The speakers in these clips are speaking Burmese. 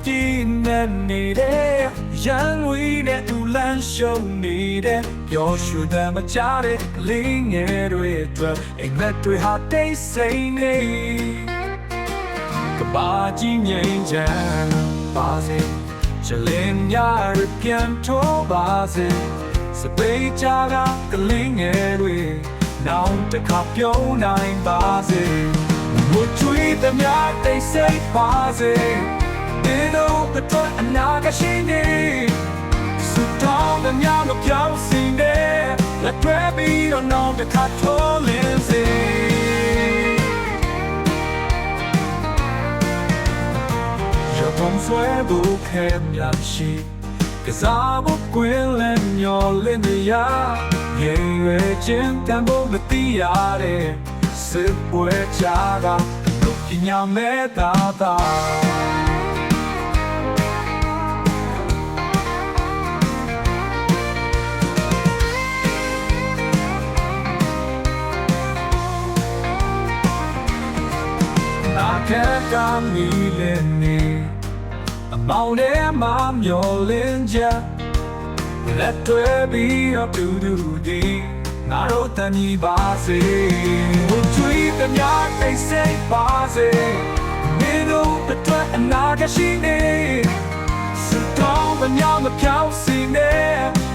ပြင်းနေတဲ့ရန်ဝီနဲ့သူလမ်းရှုံနေတဲ့ပျော်ရွှင်တဲ့မကြတဲ့လေးငယ်တွေအတွက်အိမ်မက်တွေဟာတိတ်ဆိတ်နေကဘာကြီးငြိမ်းချမ်းပါစေချလင်းရပြန်ထိုးပါစေစပိတ်ကြကလေးငယ်တွေနောင်တစ်ခါပြုံးနိုင်ပါစေဝတ်ချွေးသမျှတိတ်ဆိတ်ပါစေဒီလိုအတွက်အနာဂတ်ရှိနေစုတောင်းသမျှမပြောင်းစင်တဲ့လက်တွဲပြီးတော့နောင်တစ်ခါထိုးလင်းစေရပုံဆွဲဖို့ခဲမြတ်ရှိကစားဖို့ကွင်းလဲမျောလင်းနေရရေရွယ်ချင်းတန်ဖို့မသိရတဲ့စစ်ပွဲချာကလူပညာမဲ့တာကဲမီလနေအမောင်ထဲမှာမျောလင်းချက်လက်တွဲပြီးတော့တူတူဒီငါတို့တန်ကြီးပါစေဝတ်ချွေးသမျှတိတ်ဆိတ်ပါစေမင်းတို့အတွက်အနာဂတ်ရှိနေစုတောင်းသမျှမပြောင်းစင်နေ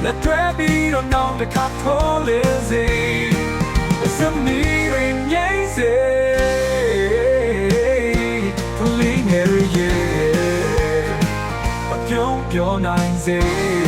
လက်တွဲပြီးတော့နောက်တစ်ခါထိုးလေစေစမီရင်ရေးစေပြောနိုင်စေ